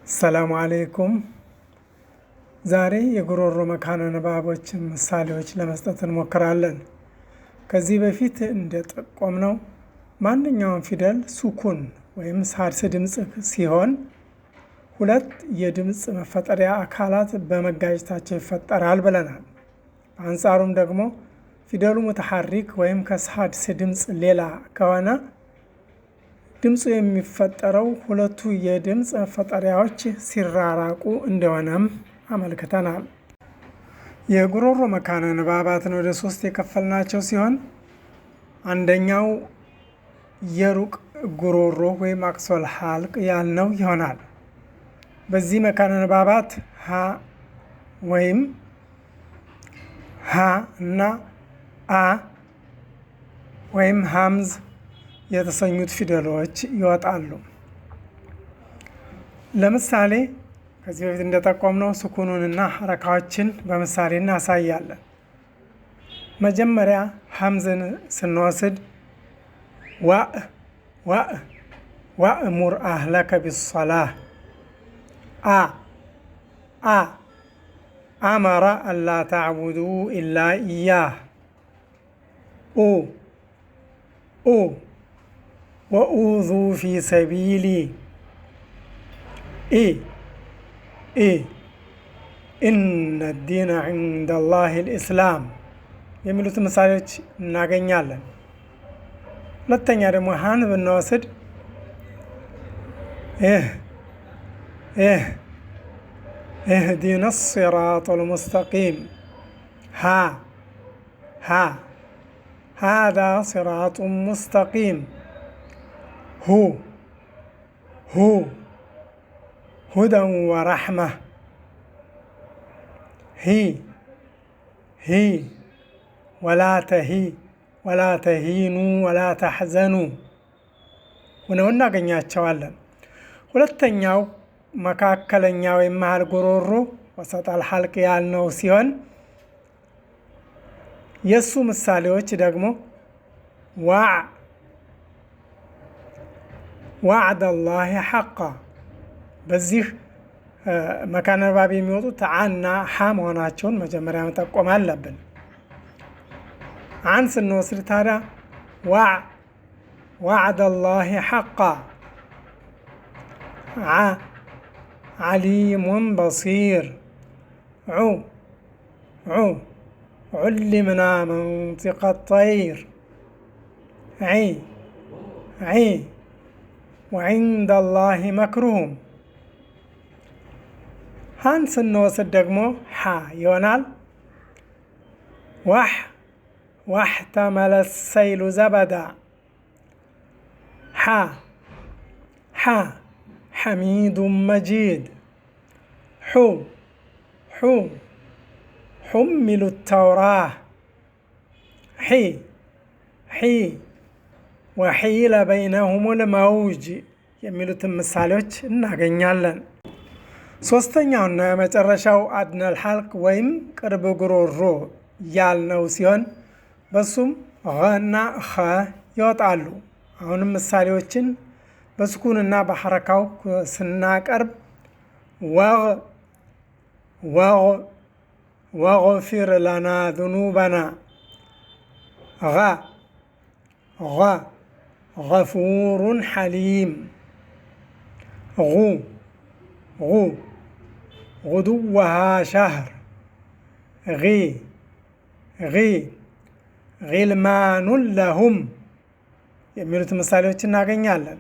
ሰላም አለይኩም። ዛሬ የጉሮሮ መካነ ንባቦችን ምሳሌዎች ለመስጠት እንሞክራለን። ከዚህ በፊት እንደጠቆምነው ማንኛውም ፊደል ሱኩን ወይም ሳድስ ድምፅ ሲሆን ሁለት የድምፅ መፈጠሪያ አካላት በመጋጨታቸው ይፈጠራል ብለናል። በአንጻሩም ደግሞ ፊደሉ ሙተሐሪክ ወይም ከሳድስ ድምፅ ሌላ ከሆነ ድምፁ የሚፈጠረው ሁለቱ የድምፅ መፈጠሪያዎች ሲራራቁ እንደሆነም አመልክተናል። የጉሮሮ መካነ ንባባትን ወደ 3 የከፈልናቸው ሲሆን አንደኛው የሩቅ ጉሮሮ ወይም አቅሶል ሐልቅ ያልነው ይሆናል። በዚህ መካነ ንባባት ሀ ወይም ሀ እና አ ወይም ሀምዝ የተሰኙት ፊደሎች ይወጣሉ። ለምሳሌ ከዚህ በፊት እንደጠቆምነው ስኩኑንና ሐረካዎችን በምሳሌ እናሳያለን። መጀመሪያ ሀምዝን ስንወስድ ወእሙር አህለከ ቢሰላህ አመረ አላ ተዕቡዱ ኢላ ኢያህ ወኡዙ ፊ ሰቢሊ ኢነ ዲነ ዐንደ ላሂ ልእስላም የሚሉት ምሳሌዎች እናገኛለን። ሁለተኛ ደግሞ ሀን ብንወስድ ኢህዲነ ሲራጠል ሙስተቂም ሃዛ ሲራጡን ሙስተቂም ሁደን ወረሕመህ ወላ ተሂኑ ወላ ተሕዘኑ ሆነው እናገኛቸዋለን። ሁለተኛው መካከለኛ ወይም መሃል ጉሮሮ ወሰጠል ሐልቅ ያልነው ሲሆን የእሱ ምሳሌዎች ደግሞ ዋዕደላሂ ሐቃ። በዚህ መካነ ንባብ የሚወጡት አና ሐ መሆናቸውን መጀመሪያ መጠቆም አለብን። አን ስንወስድ ታዲያ ዋዕደላሂ ሐቃ ዓሊሙን በሲር ዑሊምና መንጢቀ ጠይር ወዕንደ ላሂ መክሩሁም። ሀን ስንወስድ ደግሞ ሐ ይሆናል። ዋሕተመለ ሰይሉ ዘበዳ ሐሚዱን መጂድ ሑሚሉ ተውራህ ወሒለ በይነሁም ልመውጅ የሚሉትን ምሳሌዎች እናገኛለን። ሶስተኛውና የመጨረሻው አድነል ሐልቅ ወይም ቅርብ ጉሮሮ ያልነው ሲሆን በሱም እና ኸ ይወጣሉ። አሁንም ምሳሌዎችን በስኩንና በሐረካው ስናቀርብ ወግፊር ለና ዙኑበና ገፉሩን ሐሊም ጉዱወሃ ሸህር ጊልማኑን ለሁም የሚሉት ምሳሌዎች እናገኛለን።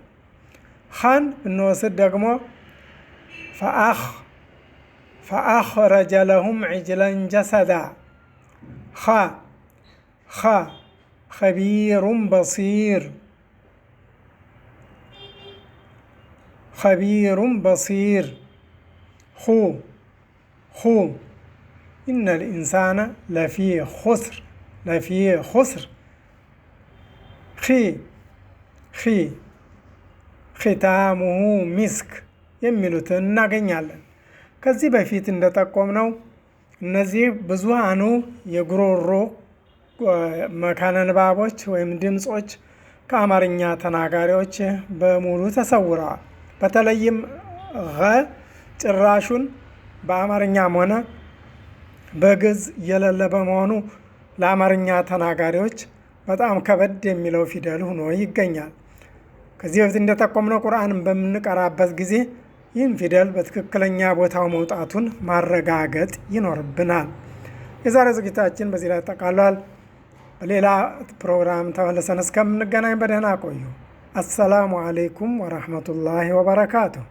ኻን ብንወስድ ደግሞ ፈአኽረጀ ለሁም ዒጅለን ጀሰዳ ኸቢሩን በሲር ኢነ ልኢንሳነ ለፊ ኹስር ኺታሙሁ ሚስክ የሚሉትን እናገኛለን። ከዚህ በፊት እንደጠቆምነው እነዚህ ብዙሃኑ የጉሮሮ መካነ ንባቦች ወይም ድምፆች ከአማርኛ ተናጋሪዎች በሙሉ ተሰውረዋል። በተለይም ጭራሹን በአማርኛም ሆነ በግዕዝ የሌለ በመሆኑ ለአማርኛ ተናጋሪዎች በጣም ከበድ የሚለው ፊደል ሆኖ ይገኛል። ከዚህ በፊት እንደጠቆምነው ቁርአንን በምንቀራበት ጊዜ ይህን ፊደል በትክክለኛ ቦታው መውጣቱን ማረጋገጥ ይኖርብናል። የዛሬ ዝግጅታችን በዚህ ላይ ተጠቃሏል። በሌላ ፕሮግራም ተመልሰን እስከምንገናኝ በደህና ቆዩ። አሰላሙ አለይኩም ወረህመቱላሂ ወበረካቱሁ።